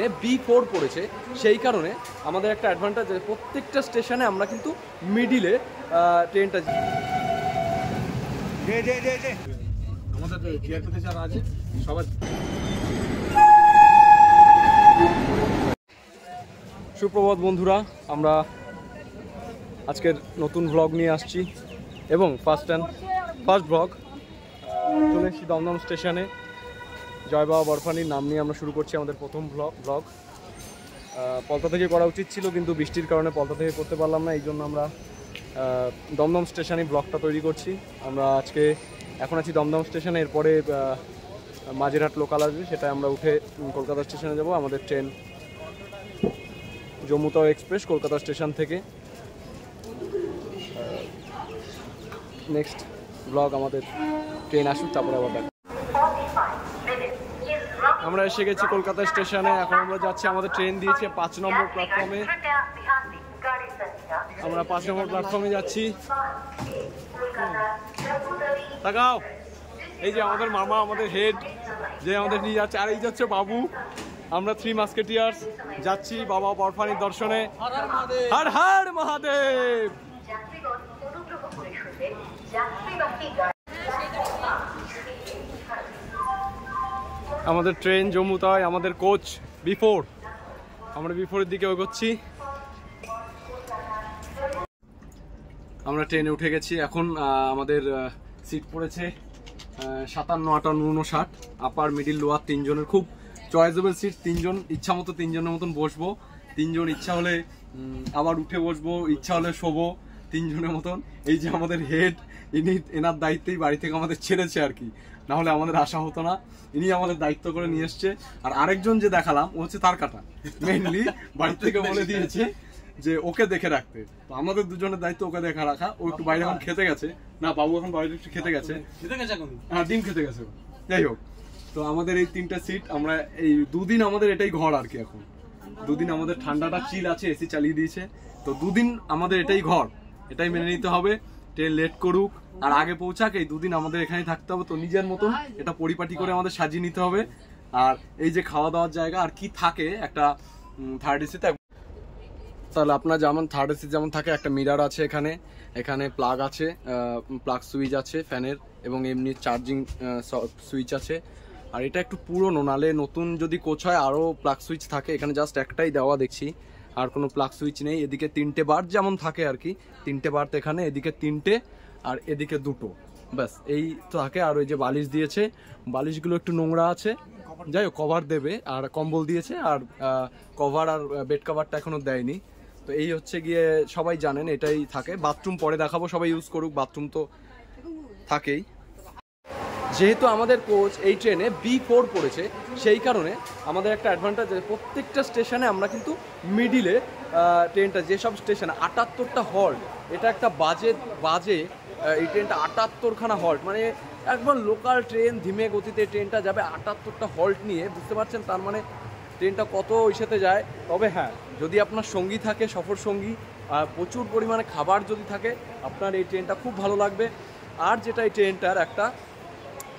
ট্রেনে B4 পড়েছে, সেই কারণে আমাদের একটা অ্যাডভান্টেজ, প্রত্যেকটা স্টেশনে আমরা কিন্তু মিডিলে ট্রেনটা আমাদের জিআরপিতে যারা আছে সবার। সুপ্রভাত বন্ধুরা, আমরা আজকের নতুন ভ্লগ নিয়ে আসছি এবং ফার্স্ট ভ্লগ চলে এসেছি দমদম স্টেশনে। জয় বাবা বরফানির নাম নিয়ে আমরা শুরু করছি আমাদের প্রথম ভ্লগ। পলতা থেকে করা উচিত ছিল, কিন্তু বৃষ্টির কারণে পলতা থেকে করতে পারলাম না, এই জন্য আমরা দমদম স্টেশনে ব্লগটা তৈরি করছি। আমরা আজকে এখন আছি দমদম স্টেশনে, এরপরে মাঝেরহাট লোকাল আসবে, সেটা আমরা উঠে কলকাতা স্টেশনে যাব। আমাদের ট্রেন জম্মুতাও এক্সপ্রেস কলকাতা স্টেশন থেকে। নেক্সট ব্লগ আমাদের ট্রেন আসুক, তারপরে আবার দেখ। আমরা এসে গেছি কলকাতা স্টেশনে, এখন আমরা যাচ্ছি, আমাদের ট্রেন দিয়েছে 5 নম্বর প্ল্যাটফর্মে। আমরা 5 নম্বর প্ল্যাটফর্মে যাচ্ছি। তাকাও, এই যে আমাদের মামা, আমাদের হেড যে আমাদের নিয়ে যাচ্ছে, আর এই যাচ্ছে বাবু। আমরা 3 মাস্কেটিয়ার্স যাচ্ছি বাবা বরফানির দর্শনে। হর হর মহাদেব। আমাদের ট্রেন জম্মুতায়, আমাদের কোচ B4, আমরা B4-এর দিকে এগোচ্ছি। আমরা ট্রেনে উঠে গেছি, এখন আমাদের সিট পড়েছে 57, 58, 59, আপার মিডিল লোয়ার 3 জনের, খুব চয়েসেবল সিট। 3 জন ইচ্ছা মতো 3 জনের মতন বসবো, 3 জন ইচ্ছা হলে আবার উঠে বসবো, ইচ্ছা হলে শোবো 3 জনের মতন। এই যে আমাদের হেড, এনার দায়িত্বেই বাড়ি থেকে আমাদের ছেড়েছে আর কি, না হলে আমাদের আশা হতো না। ইনি আমাদের দায়িত্ব করে নিয়ে এসছে। আর আরেকজন যে দেখালাম, ও হচ্ছে তার কাটা, মেইনলি বাড়ি থেকে বলে দিয়েছে যে ওকে দেখে রাখতে। তো আমাদের দুজনের দায়িত্ব ওকে দেখা রাখা। ও একটু বাইরে এখন খেতে গেছে, না বাবু এখন বাইরে একটু খেতে গেছে, হ্যাঁ ডিম খেতে গেছে। যাই হোক, তো আমাদের এই 3টা সিট, আমরা এই 2 দিন আমাদের এটাই ঘর আর কি। এখন 2 দিন আমাদের ঠান্ডাটা চিল আছে, এসি চালিয়ে দিয়েছে, তো 2 দিন আমাদের এটাই ঘর, এটাই মেনে নিতে হবে। ট্রেন লেট করুক আর আগে পৌঁছাক, এই 2 দিন আমাদের এখানেই থাকতে হবে। তো নিজের মতন এটা পরিপাটি করে আমাদের সাজিয়ে নিতে হবে। আর এই যে খাওয়া দাওয়ার জায়গা আর কি থাকে একটা থার্ড এসিতে, তাহলে আপনার যেমন থার্ড এসি যেমন থাকে, একটা মিরার আছে এখানে, এখানে প্লাগ আছে, প্লাগ সুইচ আছে ফ্যানের, এবং এমনি চার্জিং সুইচ আছে। আর এটা একটু পুরনো, নালে নতুন যদি কোচ হয় আরও প্লাগ সুইচ থাকে, এখানে জাস্ট একটাই দেওয়া দেখছি, আর কোনো প্লাগ সুইচ নেই। এদিকে 3টে বার্থ যেমন থাকে আর কি, 3টে বার্থ এখানে, এদিকে 3টে আর এদিকে 2টো, ব্যাস এই তো থাকে। আর ওই যে বালিশ দিয়েছে, বালিশগুলো একটু নোংরা আছে, যাই হোক কভার দেবে। আর কম্বল দিয়েছে, আর কভার আর বেড কভারটা এখনো দেয়নি। তো এই হচ্ছে গিয়ে, সবাই জানেন এটাই থাকে। বাথরুম পরে দেখাবো, সবাই ইউজ করুক, বাথরুম তো থাকেই। যেহেতু আমাদের কোচ এই ট্রেনে B4 পড়েছে, সেই কারণে আমাদের একটা অ্যাডভান্টেজ, প্রত্যেকটা স্টেশনে আমরা কিন্তু মিডিলে ট্রেনটা, যেসব স্টেশনে 78টা হল্ট, এটা একটা বাজে এই ট্রেনটা 78খানা হল্ট, মানে একবার লোকাল ট্রেন ধীমে গতিতে ট্রেনটা যাবে 78টা হল্ট নিয়ে, বুঝতে পারছেন তার মানে ট্রেনটা কত ইসেতে যায়। তবে হ্যাঁ, যদি আপনার সঙ্গী থাকে, সফর সঙ্গী, প্রচুর পরিমাণে খাবার যদি থাকে, আপনার এই ট্রেনটা খুব ভালো লাগবে। আর যেটা এই ট্রেনটার একটা,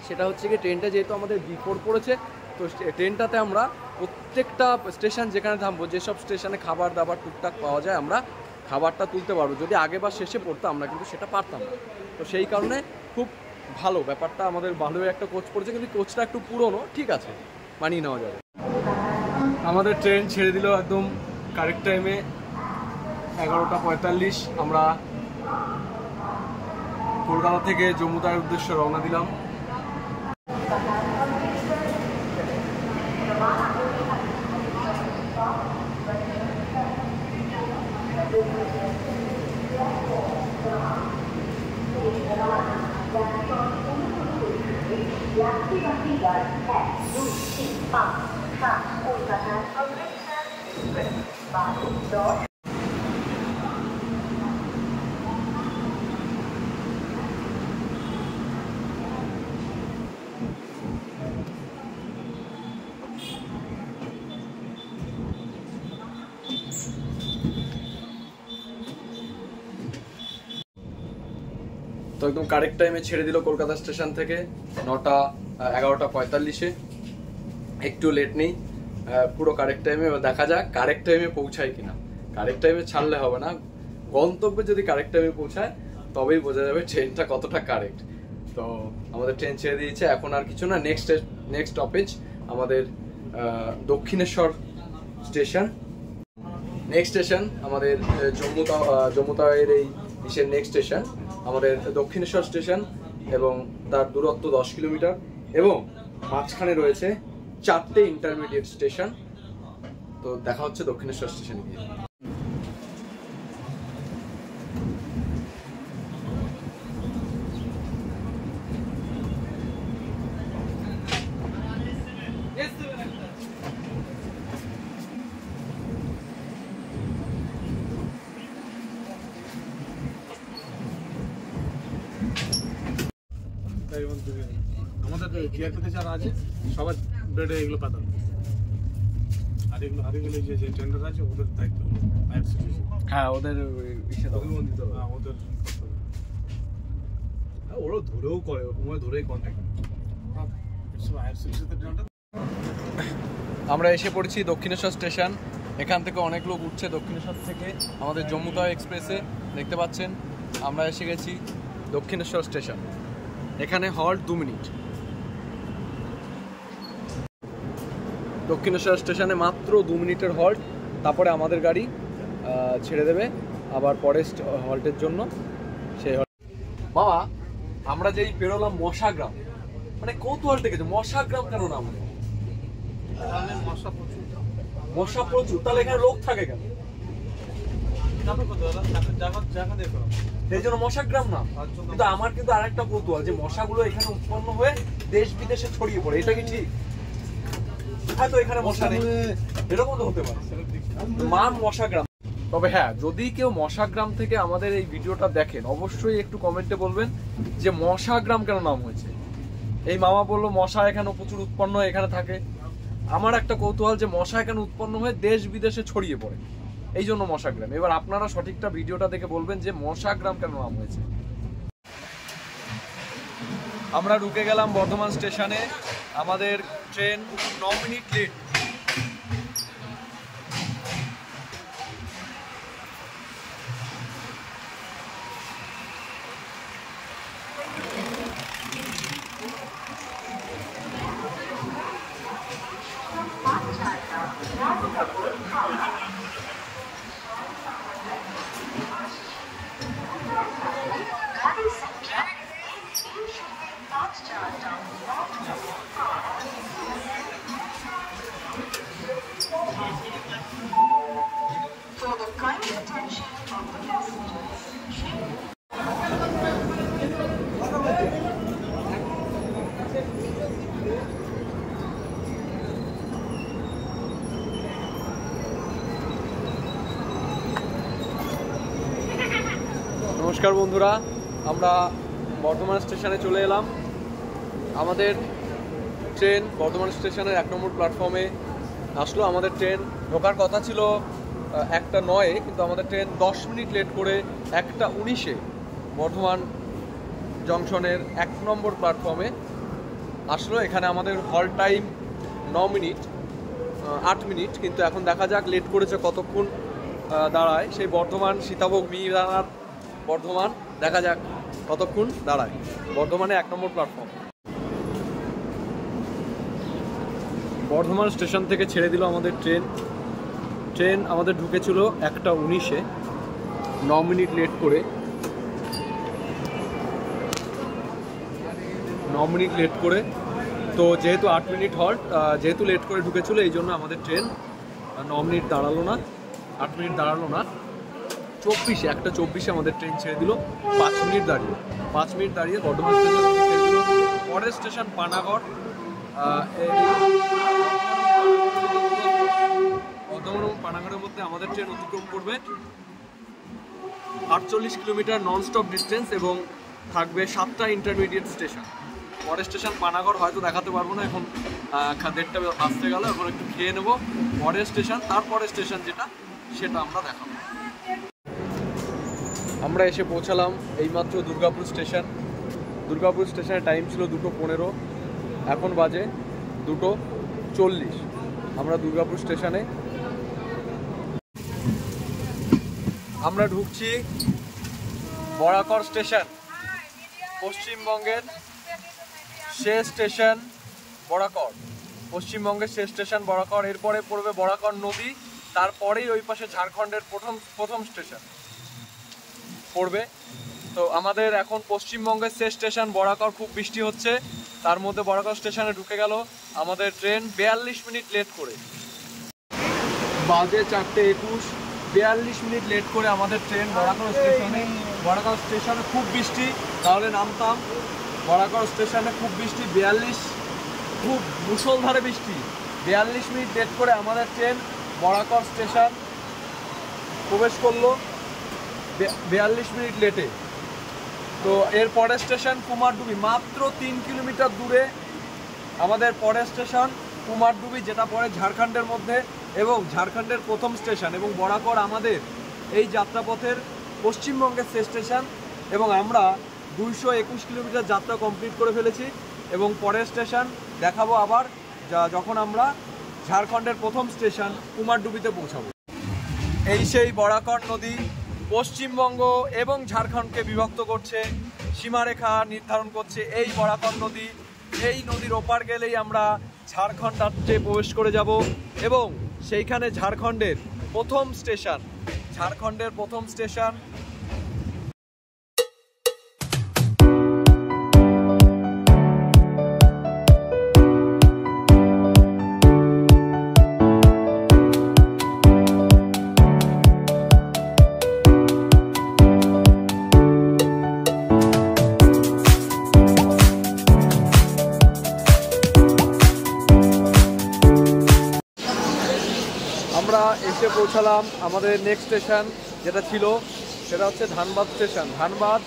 সেটা হচ্ছে কি, ট্রেনটা যেহেতু আমাদের B4 পড়েছে, তো ট্রেনটাতে আমরা প্রত্যেকটা স্টেশন যেখানে থামবো, যেসব স্টেশনে খাবার দাবার টুকটাক পাওয়া যায়, আমরা খাবারটা তুলতে পারবো। যদি আগে বা শেষে পড়তো আমরা কিন্তু সেটা পারতাম না। তো সেই কারণে খুব ভালো ব্যাপারটা, আমাদের ভালোই একটা কোচ পড়েছে, কিন্তু কোচটা একটু পুরনো, ঠিক আছে, মানিয়ে নেওয়া যাবে। আমাদের ট্রেন ছেড়ে দিল একদম কারেক্ট টাইমে, 11টা 45। আমরা কলকাতা থেকে জম্মুতার উদ্দেশ্যে রওনা দিলাম। তো একদম কারেক্ট টাইমে ছেড়ে দিল কলকাতা স্টেশন থেকে, 11টা 45-এ, একটু লেট নেই। পুরো কারেক্ট টাইমে, দেখা যাক কারেক্ট টাইমে পৌঁছায় কিনা। কারেক্ট টাইমে ছাড়লে হবে না, গন্তব্যে যদি কারেক্ট টাইমে পৌঁছায় তবেই বোঝা যাবে ট্রেনটা কতটা কারেক্ট। তো আমাদের ট্রেন ছেড়ে দিয়েছে, এখন আর কিছু না। নেক্সট স্টপেজ আমাদের দক্ষিণেশ্বর স্টেশন। নেক্সট স্টেশন আমাদের জম্মু তাওয়ের এই ইসের নেক্সট স্টেশন আমাদের দক্ষিণেশ্বর স্টেশন, এবং তার দূরত্ব 10 কিলোমিটার, এবং মাঝখানে রয়েছে 4টে ইন্টারমিডিয়েট স্টেশন। তো দেখা হচ্ছে দক্ষিণেশ্বর স্টেশনে গিয়ে। আমাদের জিআরপিতে যারা আছে সবার বেডে এগুলো পাঠানো, আর এগুলো যে টেন্ডার আছে ওদের দায়িত্ব আইআরসিটিসি। হ্যাঁ, ওদের ওদের ওরা ধরেও করে, ওরা ধরেই কন্ট্যাক্ট আইআরসিটিসিতে টেন্ডার। আমরা এসে পড়েছি দক্ষিণেশ্বর স্টেশন। এখান থেকে অনেক লোক উঠছে দক্ষিণেশ্বর থেকে আমাদের জম্মু তাওয়া এক্সপ্রেসে। দেখতে পাচ্ছেন আমরা এসে গেছি দক্ষিণেশ্বর স্টেশন। এখানে হল্ট 2 মিনিট। দক্ষিণেশ্বর স্টেশনে মাত্র 2 মিনিটের হল্ট, তারপরে আমাদের গাড়ি ছেড়ে দেবে আবার পরের হল্টের জন্য। সেই হল্ট বাবা, আমরা যেই পেরোলাম মশাগ্রাম, মানে কৌতূহল থেকে যে মশাগ্রাম কেন নাম হলো? মশা প্রচুর, তাহলে এখানে লোক থাকে কেন? সেই জন্য মশাগ্রাম না। কিন্তু আমার কিন্তু আরেকটা কৌতূহল যে মশাগুলো এখানে উৎপন্ন হয়ে দেশ বিদেশে ছড়িয়ে পড়ে, এটা কি ঠিক? হয়তো এখানে মশা নেই, এরকম তো হতে পারে। মান মশাগ্রাম। তবে হ্যাঁ, যদি কেউ মশাগ্রাম থেকে আমাদের এই ভিডিওটা দেখেন অবশ্যই একটু কমেন্টে বলবেন যে মশাগ্রাম কেন নাম হয়েছে। এই মামা বললো মশা এখানে প্রচুর উৎপন্ন হয়ে এখানে থাকে। আমার একটা কৌতূহল যে মশা এখানে উৎপন্ন হয়ে দেশ বিদেশে ছড়িয়ে পড়ে, এই জন্য মশাগ্রাম। এবার আপনারা সঠিকটা ভিডিওটা দেখে বলবেন যে মশাগ্রাম কেন নাম হয়েছে। আমরা ঢুকে গেলাম বর্ধমান স্টেশনে। আমাদের ট্রেন 9 মিনিট লেট। নমস্কার বন্ধুরা, আমরা বর্ধমান স্টেশনে চলে এলাম। আমাদের ট্রেন বর্ধমান স্টেশনের 1 নম্বর প্ল্যাটফর্মে আসলো। আমাদের ট্রেন ঢোকার কথা ছিল 1:09, কিন্তু আমাদের ট্রেন 10 মিনিট লেট করে 1:19-এ বর্ধমান জংশনের 1 নম্বর প্ল্যাটফর্মে আসলো। এখানে আমাদের হল টাইম 9 মিনিট 8 মিনিট, কিন্তু এখন দেখা যাক লেট করেছে কতক্ষণ দাঁড়ায়। সেই বর্ধমান সীতাভোগ মিহিদানার বর্ধমান, দেখা যাক কতক্ষণ দাঁড়ায় বর্ধমানে 1 নম্বর প্ল্যাটফর্ম। বর্ধমান স্টেশন থেকে ছেড়ে দিল আমাদের ট্রেন আমাদের ঢুকেছিল 1:19-এ, 9 মিনিট লেট করে। 9 মিনিট লেট করে, তো যেহেতু 8 মিনিট হল্ট, যেহেতু লেট করে ঢুকেছিল এই জন্য আমাদের ট্রেন 9 মিনিট দাঁড়ালো না, 8 মিনিট দাঁড়ালো না। 1:24 আমাদের ট্রেন ছেড়ে দিল। 5 মিনিট দাঁড়িয়ে বর্ধমান স্টেশন ছেড়ে দিল। পরের স্টেশন পানাগড়। বর্ধমান এবং পানাগড়ের মধ্যে আমাদের ট্রেন অতিক্রম করবে 48 কিলোমিটার নন স্টপ ডিস্টেন্স, এবং থাকবে 7টা ইন্টারমিডিয়েট স্টেশন। পরের স্টেশন পানাগড় হয়তো দেখাতে পারবো না, এখন 1:30 আসতে গেল, এখন একটু খেয়ে নেবো। পরের স্টেশন, তারপরের স্টেশন যেটা সেটা আমরা দেখাবো। আমরা এসে পৌঁছালাম এইমাত্র দুর্গাপুর স্টেশন। দুর্গাপুর স্টেশনের টাইম ছিল 2:15, এখন বাজে 2:40। আমরা দুর্গাপুর স্টেশনে। আমরা ঢুকছি বরাকর স্টেশন, পশ্চিমবঙ্গের শেষ স্টেশন বরাকর। পশ্চিমবঙ্গের শেষ স্টেশন বরাকর, এরপরে পড়বে বরাকর নদী, তারপরেই ওই পাশে ঝাড়খণ্ডের প্রথম স্টেশন পড়বে। তো আমাদের এখন পশ্চিমবঙ্গের শেষ স্টেশন বরাকর। খুব বৃষ্টি হচ্ছে, তার মধ্যে বরাকর স্টেশনে ঢুকে গেল আমাদের ট্রেন 42 মিনিট লেট করে। বাজে 4:21, 42 মিনিট লেট করে আমাদের ট্রেন বরাকর স্টেশনে। বরাকর স্টেশনে খুব বৃষ্টি, তাহলে নামতাম। বরাকর স্টেশনে খুব বৃষ্টি, 42, খুব মুষলধারে বৃষ্টি। 42 মিনিট লেট করে আমাদের ট্রেন বরাকর স্টেশন প্রবেশ করলো 42 মিনিট লেটে। তো এর পরের স্টেশন কুমারডুবি, মাত্র 3 কিলোমিটার দূরে আমাদের পরের স্টেশন কুমারডুবি, যেটা পড়ে ঝাড়খণ্ডের মধ্যে এবং ঝাড়খণ্ডের প্রথম স্টেশন। এবং বরাকর আমাদের এই যাত্রাপথের পশ্চিমবঙ্গের শেষ স্টেশন এবং আমরা 221 কিলোমিটার যাত্রা কমপ্লিট করে ফেলেছি। এবং পরের স্টেশন দেখাবো আবার যখন আমরা ঝাড়খণ্ডের প্রথম স্টেশন কুমারডুবিতে পৌঁছাবো। এই সেই বরাকর নদী পশ্চিমবঙ্গ এবং ঝাড়খণ্ডকে বিভক্ত করছে, সীমারেখা নির্ধারণ করছে এই বরাকর নদী। এই নদীর ওপার গেলেই আমরা ঝাড়খণ্ড রাজ্যে প্রবেশ করে যাব এবং সেইখানে ঝাড়খণ্ডের প্রথম স্টেশন, ঝাড়খণ্ডের প্রথম স্টেশন। আমরা এসে পৌঁছালাম আমাদের নেক্সট স্টেশন যেটা ছিল সেটা হচ্ছে Dhanbad station. Dhanbad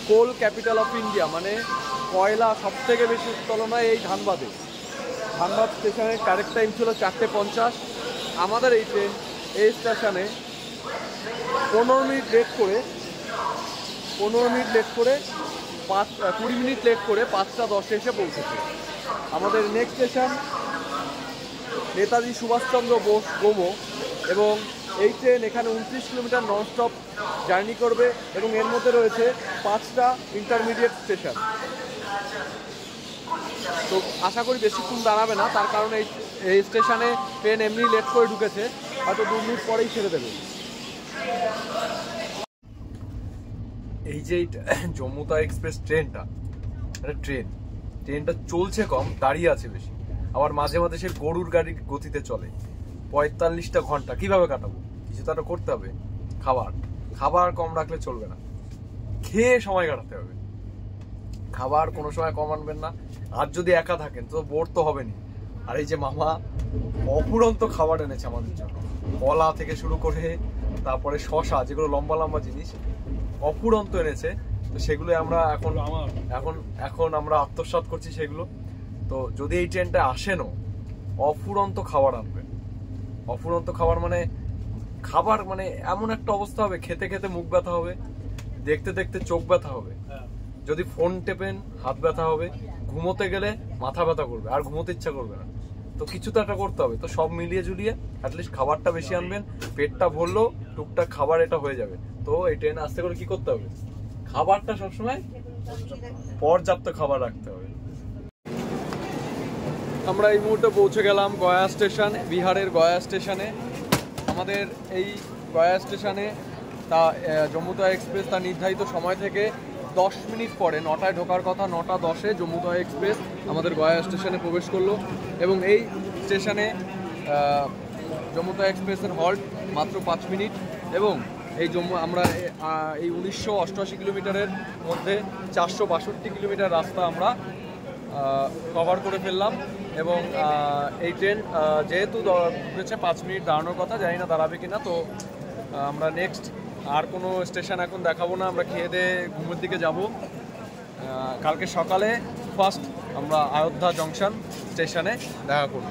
coal capital of India, মানে কয়লা সবথেকে বেশি উত্তোলন হয় এই ধানবাদে। ধানবাদ স্টেশনের কারেক্ট টাইম ছিল 4:50। আমাদের এই ট্রেন এই স্টেশনে 15 মিনিট লেট করে 20 মিনিট লেট করে 5:10 এসে পৌঁছেছে। আমাদের নেক্সট স্টেশন নেতাজি সুভাষচন্দ্র বোস গোমো এবং এই ট্রেন এখানে 29 কিলোমিটার ননস্টপ জার্নি করবে এবং এর মধ্যে রয়েছে 5টা ইন্টারমিডিয়েট স্টেশন। তো আশা করি বেশিক্ষণ দাঁড়াবে না, তার কারণ এই স্টেশনে ট্রেন এমনি লেট করে ঢুকেছে, হয়তো 2 মিনিট পরেই ছেড়ে দেবে। এই যে জম্মুতা এক্সপ্রেস ট্রেনটা, ট্রেনটা চলছে কম, দাঁড়িয়ে আছে বেশি, আবার মাঝে মাঝে সে গরুর গাড়ির গতিতে চলে। 45টা ঘন্টা কিভাবে কাটাবো? কিছু তো একটা করতে হবে। খাবার কম রাখলে চলবে না, খেয়ে সময় কাটাতে হবে। খাবার কোনো সময় কম আনবেন না, আর যদি একা থাকেন তো বোর তো হবেনি। আর এই যে মামা অপুরন্ত খাবার এনেছে আমাদের জন্য, কলা থেকে শুরু করে তারপরে শশা, যেগুলো লম্বা লম্বা জিনিস অপুরন্ত এনেছে। তো সেগুলো আমরা এখন আমরা আত্মসাৎ করছি সেগুলো। তো যদি এই ট্রেনটা আসেনও, অফুরন্ত খাবার আনবেন। অফুরন্ত খাবার মানে এমন একটা অবস্থা হবে, খেতে খেতে মুখ ব্যথা হবে, দেখতে দেখতে চোখ ব্যথা হবে, যদি ফোন টেপেন হাত ব্যথা হবে, ঘুমোতে গেলে মাথা ব্যথা করবে, আর ঘুমোতে ইচ্ছা করবে না। তো কিছু তো একটা করতে হবে। তো সব মিলিয়ে জুলিয়ে অ্যাটলিস্ট খাবারটা বেশি আনবেন, পেটটা ভরলেও টুকটাক খাবার এটা হয়ে যাবে। তো এই ট্রেন আসতে করে কি করতে হবে? খাবারটা সবসময় পর্যাপ্ত খাবার রাখতে হবে। আমরা এই মুহূর্তে পৌঁছে গেলাম গয়া স্টেশন, বিহারের গয়া স্টেশনে। আমাদের এই গয়া স্টেশনে জম্মুতা এক্সপ্রেস তার নির্ধারিত সময় থেকে 10 মিনিট পরে, 9টায় ঢোকার কথা, 9:10-এ জম্মুতা এক্সপ্রেস আমাদের গয়া স্টেশনে প্রবেশ করলো। এবং এই স্টেশনে জম্মুতা এক্সপ্রেসের হল্ট মাত্র 5 মিনিট। এবং আমরা এই 1988 কিলোমিটারের মধ্যে 462 কিলোমিটার রাস্তা আমরা কভার করে ফেললাম। এবং এই ট্রেন যেহেতু ঢুকেছে 5 মিনিট দাঁড়ানোর কথা, জানি না দাঁড়াবে কিনা। তো আমরা নেক্সট আর কোনো স্টেশন এখন দেখাবো না, আমরা খেয়ে দিয়ে ঘুমের দিকে যাব। কালকে সকালে ফার্স্ট আমরা আয়োধ্যা জংশন স্টেশনে দেখা করব।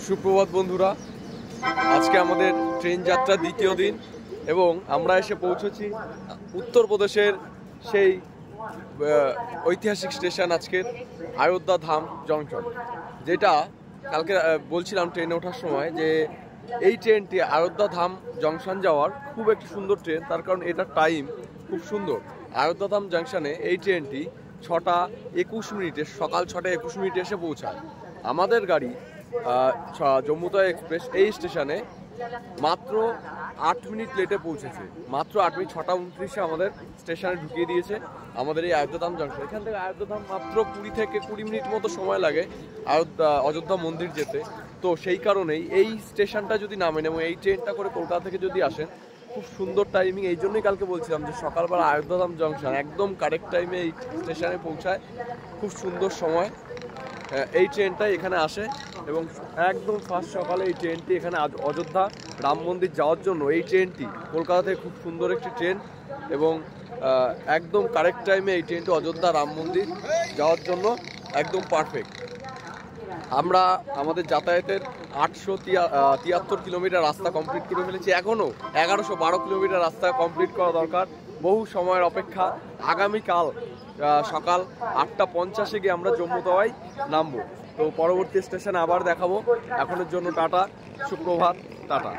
সুপ্রভাত বন্ধুরা, আজকে আমাদের ট্রেন যাত্রার দ্বিতীয় দিন এবং আমরা এসে পৌঁছেছি উত্তরপ্রদেশের সেই ঐতিহাসিক স্টেশন আজকের অযোধ্যা ধাম জংশন, যেটা কালকে বলছিলাম ট্রেনে ওঠার সময় যে এই ট্রেনটি অযোধ্যা ধাম জংশন যাওয়ার খুব একটি সুন্দর ট্রেন, তার কারণ এটার টাইম খুব সুন্দর। অযোধ্যা ধাম জংশনে এই ট্রেনটি 6:21 সকাল 6:21 এসে পৌঁছায়। আমাদের গাড়ি জম্মু তাওয়াই এক্সপ্রেস এই স্টেশনে মাত্র 8 মিনিট লেটে পৌঁছেছে, মাত্র 8 মিনিট। 6:29 আমাদের স্টেশনে ঢুকিয়ে দিয়েছে আমাদের এই অযোধ্যা ধাম জংশন। এখান থেকে অযোধ্যা ধাম মাত্র 20 থেকে 20 মিনিট মতো সময় লাগে অযোধ্যা মন্দির যেতে। তো সেই কারণেই এই স্টেশনটা যদি নামেন এবং এই ট্রেনটা করে কলকাতা থেকে যদি আসেন, খুব সুন্দর টাইমিং। এই জন্যই কালকে বলছিলাম যে সকালবেলা অযোধ্যা ধাম জংশন একদম কারেক্ট টাইমে এই স্টেশনে পৌঁছায়, খুব সুন্দর সময় এই ট্রেনটাই এখানে আসে। এবং একদম ফার্স্ট সকালে এই ট্রেনটি এখানে অযোধ্যা রাম মন্দির যাওয়ার জন্য এই ট্রেনটি কলকাতা থেকে খুব সুন্দর একটি ট্রেন, এবং একদম কারেক্ট টাইমে এই ট্রেনটি অযোধ্যা রাম মন্দির যাওয়ার জন্য একদম পারফেক্ট। আমরা আমাদের যাতায়াতের 873 কিলোমিটার রাস্তা কমপ্লিট করে ফেলেছি। এখনও 1112 কিলোমিটার রাস্তা কমপ্লিট করা দরকার, বহু সময়ের অপেক্ষা। আগামীকাল সকাল 8:50 গিয়ে আমরা জম্মু তাওয়াই নামবো। তো পরবর্তী স্টেশনে আবার দেখাবো। এখনের জন্য টাটা, সুপ্রভাত, টাটা।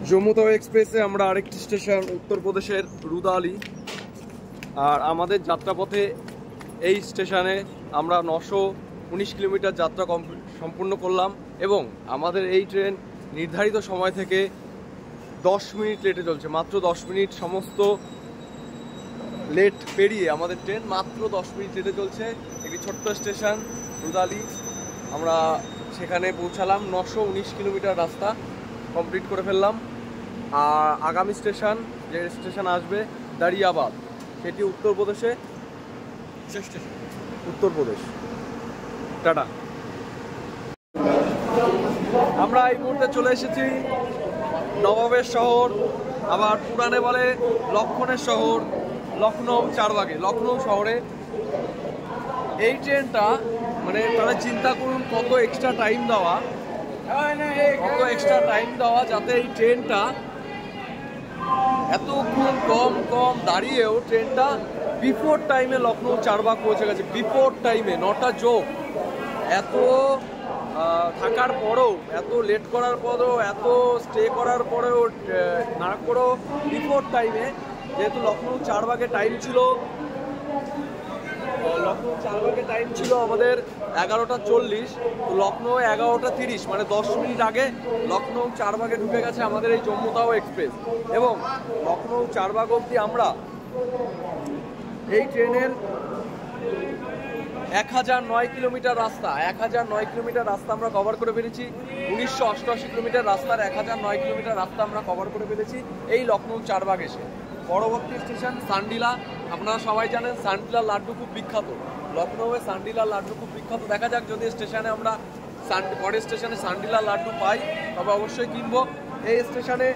জম্মু তাওয়াই এক্সপ্রেসে আমরা আরেকটি স্টেশন উত্তরপ্রদেশের রুদালি, আর আমাদের যাত্রাপথে এই স্টেশনে আমরা 919 কিলোমিটার যাত্রা সম্পূর্ণ করলাম। এবং আমাদের এই ট্রেন নির্ধারিত সময় থেকে 10 মিনিট লেটে চলছে, মাত্র 10 মিনিট। সমস্ত লেট পেরিয়ে আমাদের ট্রেন মাত্র 10 মিনিট লেটে চলছে। একটি ছোট্ট স্টেশন রুদালি, আমরা সেখানে পৌঁছালাম। 919 কিলোমিটার রাস্তা কমপ্লিট করে ফেললাম। আর আগামী স্টেশন যে স্টেশন আসবে দারিয়াবাদ, সেটি উত্তরপ্রদেশে, উত্তরপ্রদেশ। টাটা। আমরা এই মুহূর্তে চলে এসেছি নবাবের শহর, আবার পুরাণে বলে লক্ষণের শহর, লখনৌ চারবাগে, লখনৌ শহরে। এই ট্রেনটা মানে তারা চিন্তা করুন কত এক্সট্রা টাইম দেওয়া, যাতে এই ট্রেনটা এতক্ষণ কম দাঁড়িয়েও ট্রেনটা বিফোর টাইমে লখনৌ চারবাগ পৌঁছে গেছে। বিফোর টাইমে 9টা যোগ, এত থাকার পরেও, এত লেট করার পরেও, এত স্টে করার পরেও না করেও বিফোর টাইমে, যেহেতু লখনৌ চারবাগে টাইম ছিল, আমাদের 11:40, তো লখনৌ 11:30, মানে 10 মিনিট আগে লখনৌ চারবাগে ঢুকে গেছে আমাদের এই জম্মু তাওয়াই এক্সপ্রেস। এবং লখনৌ চারবাগ অবধি আমরা এই ট্রেনের 1009 কিলোমিটার রাস্তা, 1009 কিলোমিটার রাস্তা আমরা কভার করে ফেলেছি। 1988 কিলোমিটার রাস্তার 1009 কিলোমিটার রাস্তা আমরা কভার করে ফেলেছি এই লখনৌ চারবাগ এসে। পরবর্তী স্টেশন সান্ডিলা। আপনারা সবাই জানেন সান্ডিলার লাড্ডু খুব বিখ্যাত, লখনৌয়ে সান্ডিলার লাড্ডু খুব বিখ্যাত। দেখা যাক যদি স্টেশনে আমরা পরের স্টেশনে সান্ডিলার লাড্ডু পাই তবে অবশ্যই কিনবো। এই স্টেশনে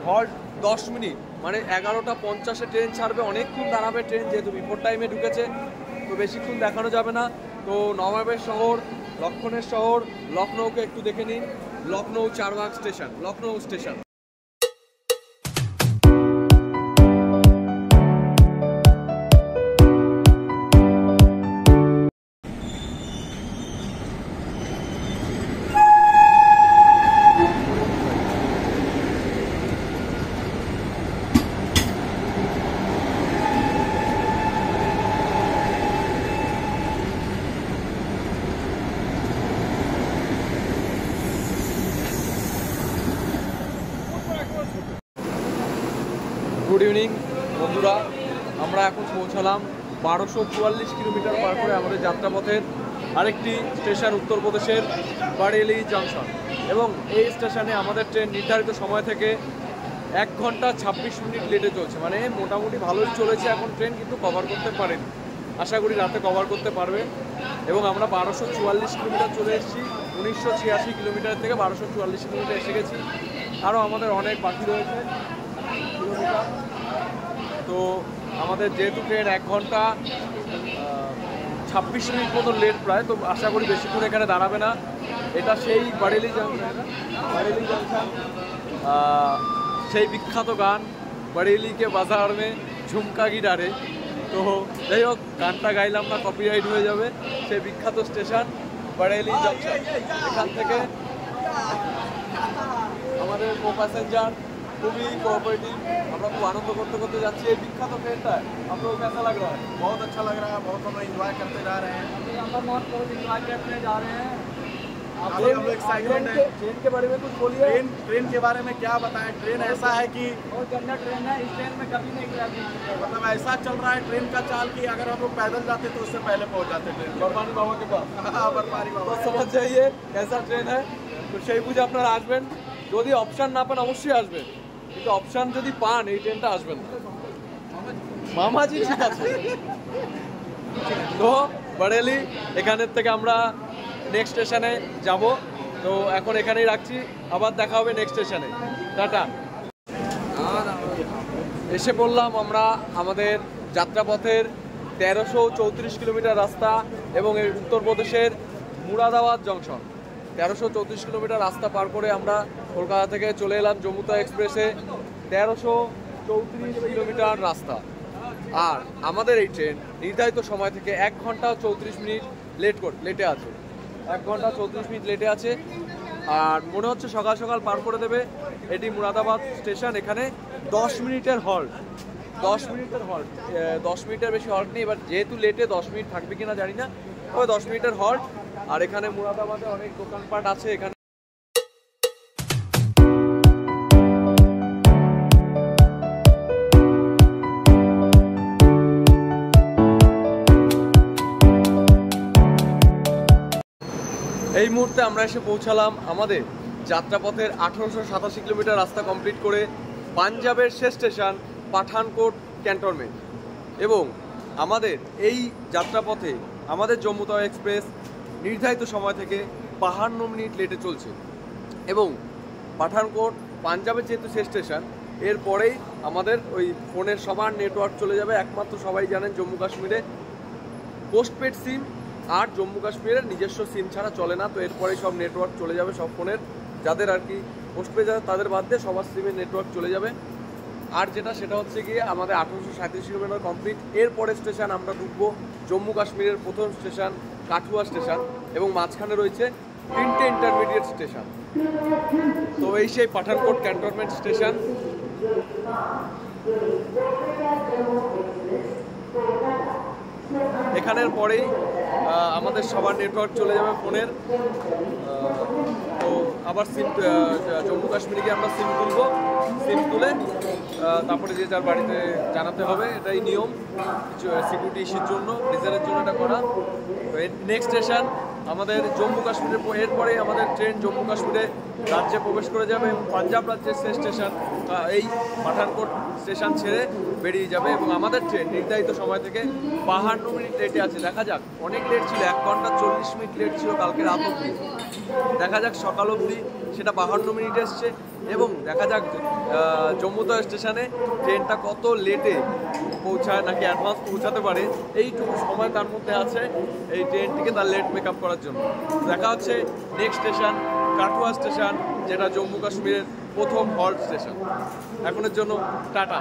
হল্ট 10 মিনিট, মানে 11:50 ট্রেন ছাড়বে। অনেকক্ষণ দাঁড়াবে ট্রেন, যেহেতু বিফোর টাইমে ঢুকেছে, তো বেশিক্ষণ দেখানো যাবে না। তো নবাবের শহর, লক্ষণের শহর, লখনৌকে একটু দেখে নিন। Lucknow Charbagh station, Lucknow station. Good evening বন্ধুরা, আমরা এখন পৌঁছালাম 1244 কিলোমিটার পার করে আমাদের যাত্রাপথের আরেকটি স্টেশন উত্তরপ্রদেশের বারেলি জংশন। এবং এই স্টেশনে আমাদের ট্রেন নির্ধারিত সময় থেকে 1 ঘন্টা 26 মিনিট লেটে চলছে, মানে মোটামুটি ভালোই চলেছে এখন ট্রেন, কিন্তু কভার করতে পারেনি। আশা করি রাতে কভার করতে পারবে। এবং আমরা 1244 কিলোমিটার চলে এসেছি, 1986 কিলোমিটার থেকে 1244 কিলোমিটার এসে গেছি। আরও আমাদের অনেক বাকি রয়েছে কিলোমিটার। তো আমাদের যেহেতু ট্রেন 1 ঘন্টা 26 মিনিট মতো লেট প্রায়, তো আশা করি বেশিক্ষণ এখানে দাঁড়াবে না। এটা সেই বারেলি জাংশন, বারেলি জাংশন, সেই বিখ্যাত গান বারেলি কে বাজার মে ঝুমকা গিটারে। তো যাই হোক, গানটা গাইলাম না, কপিরাইট হয়ে যাবে। সেই বিখ্যাত স্টেশন বারেলি জাংশন, এখান থেকে আমাদের কো প্যাসেঞ্জার খুবই কোঅপারেটিভ, আমরা খুব আনন্দ করতে করতে যাচ্ছি এই বিখ্যাত ট্রেনটা। আপনার कैसा लग रहा है? बहुत अच्छा लग रहा है, बहुत हम एंजॉय करते जा रहे हैं। बहुत एंजॉय करने जा रहे हैं। अभी हम लोग एक्साइटेड हैं। ट्रेन के बारे में कुछ बोलिए। ट्रेन के बारे में क्या बताएं? ट्रेन ऐसा है कि बहुत गंदा ट्रेन है, इस ट्रेन में कभी नहीं गया। मतलब ऐसा चल रहा है ट्रेन का चाल कि अगर हम लोग पैदल जाते तो उससे पहले पहुंच जाते ट्रेन। बर्फानी बाबा के पास। हाँ, बर्फानी बाबा। तो समझ जाइए कैसा ट्रेन है। তো সেই বুঝে আপনারা আসবেন, যদি অপশন না পান অবশ্যই আসবেন, কিন্তু অপশন যদি পান এই ট্রেনটা আসবেন না। মামাজি ঠিক আছে। তো বারেলি, এখানের থেকে আমরা নেক্সট স্টেশনে যাব। তো এখন এখানেই রাখছি, আবার দেখা হবে নেক্সট স্টেশনে। টাটা। এসে বললাম আমরা আমাদের যাত্রাপথের 1334 কিলোমিটার রাস্তা এবং এই উত্তরপ্রদেশের মুরাদাবাদ জংশন। 1334 কিলোমিটার রাস্তা পার করে আমরা কলকাতা থেকে চলে এলাম জম্মু তাওয়া এক্সপ্রেসে। 1334 কিলোমিটার রাস্তা, আর আমাদের এই ট্রেন নির্ধারিত সময় থেকে 1 ঘন্টা 34 মিনিট লেটে আছে। 1 ঘন্টা 34 মিনিট লেটে আছে, আর মনে হচ্ছে সকাল সকাল পার করে দেবে। এটি মুরাদাবাদ স্টেশন, এখানে 10 মিনিটের হল্ট, 10 মিনিটের হল্ট, 10 মিনিটের বেশি হল্ট নেই। এবার যেহেতু লেটে 10 মিনিট থাকবে কিনা জানি না, তবে 10 মিনিটের হল্ট। আর এখানে মুরাদাবাদে অনেক দোকানপাট আছে। এখানে এই মুহূর্তে আমরা এসে পৌঁছালাম আমাদের যাত্রাপথের 1887 কিলোমিটার রাস্তা কমপ্লিট করে পাঞ্জাবের শেষ স্টেশন পাঠানকোট ক্যান্টনমেন্ট। এবং আমাদের এই যাত্রাপথে আমাদের জম্মু তাওয়া এক্সপ্রেস নির্ধারিত সময় থেকে 52 মিনিট লেটে চলছে। এবং পাঠানকোট পাঞ্জাবের যেহেতু শেষ স্টেশন, এরপরেই আমাদের ওই ফোনের সবার নেটওয়ার্ক চলে যাবে। একমাত্র সবাই জানেন জম্মু কাশ্মীরে পোস্টপেড সিম আর জম্মু কাশ্মীরের নিজস্ব সিম ছাড়া চলে না। তো এরপরেই সব নেটওয়ার্ক চলে যাবে সব ফোনের, যাদের আর কি পোস্টপেড আছে তাদের বাদ দিয়ে সবার সিমের নেটওয়ার্ক চলে যাবে। আর সেটা হচ্ছে গিয়ে আমাদের 1837 কিলোমিটার কমপ্লিট। এরপরে স্টেশন আমরা ঢুকবো জম্মু কাশ্মীরের প্রথম স্টেশন কাঠুয়া স্টেশন, এবং মাঝখানে রয়েছে 3টে ইন্টারমিডিয়েট স্টেশন। তো এই সেই পাঠানকোট ক্যান্টনমেন্ট স্টেশন। এখানের পরেই আমাদের সবার নেটওয়ার্ক চলে যাবে ফোনের। তো আবার সিম জম্মু কাশ্মীরে গিয়ে আমরা সিম তুলবো, সিম তুলে তারপরে যে যার বাড়িতে জানাতে হবে, এটাই নিয়ম সিকিউরিটি ইস্যুর জন্য, রিজনের জন্য এটা করা। তো নেক্সট স্টেশন আমাদের জম্মু কাশ্মীরের, এরপরে আমাদের ট্রেন জম্মু কাশ্মীরে রাজ্যে প্রবেশ করে যাবে এবং পাঞ্জাব রাজ্যের শেষ স্টেশন এই পাঠানকোট স্টেশন ছেড়ে বেরিয়ে যাবে। এবং আমাদের ট্রেন নির্ধারিত সময় থেকে 52 মিনিট লেটে আছে। দেখা যাক, অনেক লেট ছিল, 1 ঘন্টা 40 মিনিট লেট ছিল কালকে রাত অবধি। দেখা যাক সকাল অবধি সেটা 52 মিনিট এসছে। এবং দেখা যাক জম্মু তাওয়া স্টেশনে ট্রেনটা কত লেটে পৌঁছায়, নাকি অ্যাডভান্স পৌঁছাতে পারে। এইটুকু সময় তার মধ্যে আছে এই ট্রেনটিকে তার লেট মেকআপ করার জন্য। দেখা হচ্ছে নেক্সট স্টেশন কাঠুয়া স্টেশন, যেটা জম্মু কাশ্মীরের প্রথম হল্ট স্টেশন। এখনের জন্য tata.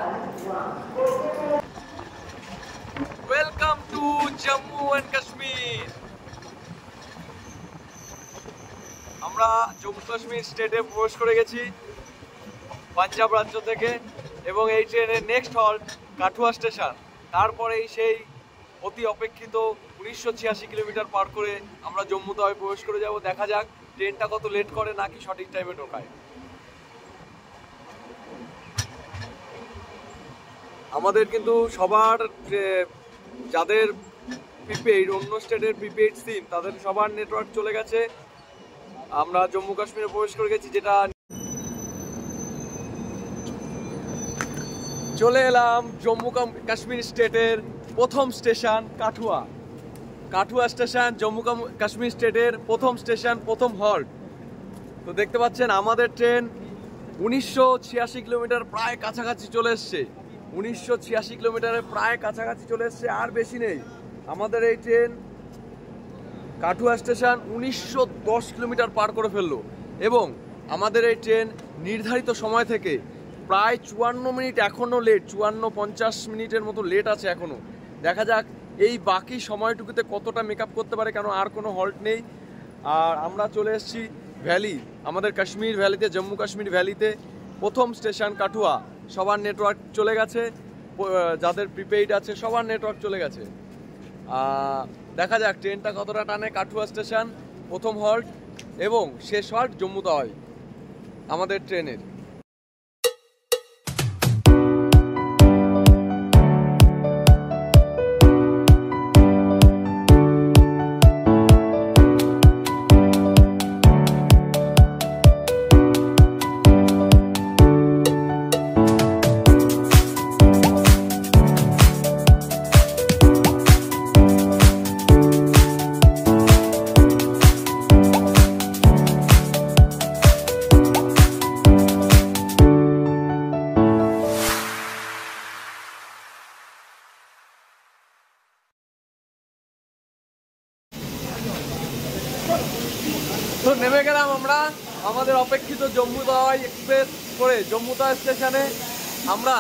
Welcome to Jammu and Kashmir. আমরা জম্মু কাশ্মীর স্টেটে প্রবেশ করে গেছি পাঞ্জাব রাজ্য থেকে, এবং এই ট্রেনের নেক্সট হল্ট কাঠুয়া স্টেশন। তারপরেই সেই অতি অপেক্ষিত 1986 কিলোমিটার পার করে আমরা জম্মু তাওয়ায় প্রবেশ করে যাব। দেখা যাক ট্রেনটা কত লেট করে, নাকি সঠিক টাইমে ঢোকায়। আমাদের কিন্তু সবার যাদের প্রিপেইড, অন্য স্টেটের প্রিপেইড সিম, তাদের সবার নেটওয়ার্ক চলে গেছে। আমরা জম্মু কাশ্মীরে প্রবেশ করে গেছি, যেটা চলে এলাম জম্মু কাশ্মীর স্টেটের প্রথম স্টেশন কাঠুয়া। কাঠুয়া স্টেশন জম্মু কাশ্মীর স্টেটের প্রথম স্টেশন, প্রথম হল্ট। তো দেখতে পাচ্ছেন আমাদের ট্রেন 1986 কিলোমিটার প্রায় কাছাকাছি চলে এসছে। 1986 কিলোমিটারের প্রায় কাছাকাছি চলে এসছে, আর বেশি নেই। আমাদের এই ট্রেন কাঠুয়া স্টেশন 1910 কিলোমিটার পার করে ফেললো এবং আমাদের এই ট্রেন নির্ধারিত সময় থেকে প্রায় 54 মিনিট এখনও লেট, 54-50 মিনিটের মতো লেট আছে এখনও। দেখা যাক এই বাকি সময়টুকুতে কতটা মেকআপ করতে পারে, কেন আর কোনো হল্ট নেই। আর আমরা চলে এসেছি ভ্যালি, আমাদের কাশ্মীর ভ্যালিতে, জম্মু কাশ্মীর ভ্যালিতে। প্রথম স্টেশন কাঠুয়া, সবার নেটওয়ার্ক চলে গেছে, যাদের প্রিপেইড আছে সবার নেটওয়ার্ক চলে গেছে। দেখা যাক ট্রেনটা কতটা টানে। কাঠুয়া স্টেশন প্রথম হল্ট এবং শেষ হল্ট জম্মু তাওয়াই আমাদের ট্রেনের। তো নেমে গেলাম আমরা আমাদের অপেক্ষিত জম্মু তাওয়াই এক্সপ্রেস করে জম্মু তাওয়াই স্টেশনে। আমরা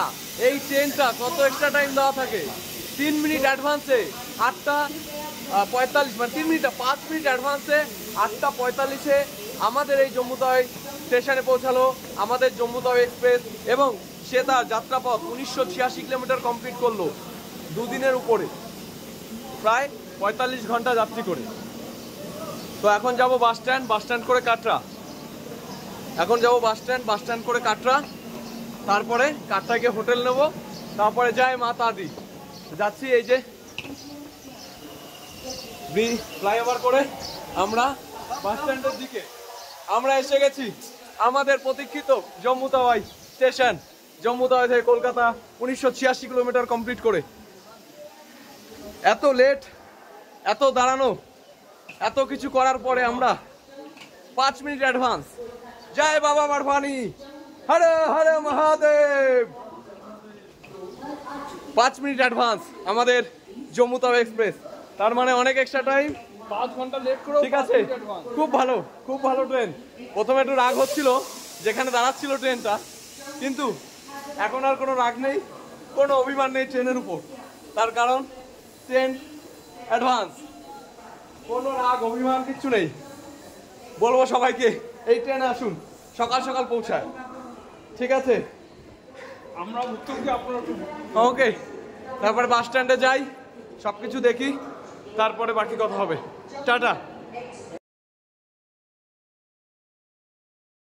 এই ট্রেনটা কত এক্সট্রা টাইম দেওয়া থাকে, 3 মিনিট অ্যাডভান্সে 8:45, মানে 3 মিনিট 5 মিনিট অ্যাডভান্সে 8:45-এ আমাদের এই জম্মু তাওয়াই স্টেশনে পৌঁছালো আমাদের জম্মু তাওয়াই এক্সপ্রেস এবং সে তার যাত্রাপথ 1986 কিলোমিটার কমপ্লিট করলো 2 দিনের উপরে, প্রায় 45 ঘন্টা যাত্রী করে। তো এখন যাব বাস স্ট্যান্ড করে কাটরা। এখন যাব বাস স্ট্যান্ড করে কাটরা, তারপরে কাটরা গিয়ে হোটেল নেব, তারপরে যাই মাতাদি। যাচ্ছি এই যে ফ্লাইওভার করে আমরা বাস স্ট্যান্ডের দিকে। আমরা এসে গেছি আমাদের প্রতীক্ষিত জম্মু তাওয়াই স্টেশন। জম্মু তাওয়াই থেকে কলকাতা 1986 কিলোমিটার কমপ্লিট করে। এত লেট, এত দাঁড়ানো, এত কিছু করার পরে আমরা 5 মিনিট অ্যাডভান্স। জয় বাবা বারফানি, হরে হরে মহাদেব। 5 মিনিট অ্যাডভান্স আমাদের জম্মু তাওয়াই এক্সপ্রেস, তার মানে অনেক এক্সট্রা টাইম, 5 ঘন্টা লেট করে। ঠিক আছে, খুব ভালো, খুব ভালো ট্রেন। প্রথমে একটু রাগ হচ্ছিল যেখানে দাঁড়াচ্ছিল ট্রেনটা, কিন্তু এখন আর কোনো রাগ নেই, কোনো অভিমান নেই ট্রেনের উপর, তার কারণ ট্রেন অ্যাডভান্স, কোনো রাগ অভিমান কিচ্ছু নেই। বলবো সবাইকে এই ট্রেনে আসুন, সকাল সকাল পৌঁছায়। ঠিক আছে, আমরা উত্তর দিয়ে আপনারা ওকে। তারপরে বাস স্ট্যান্ডে যাই, সব কিছু দেখি, তারপরে বাকি কথা হবে। টাটা।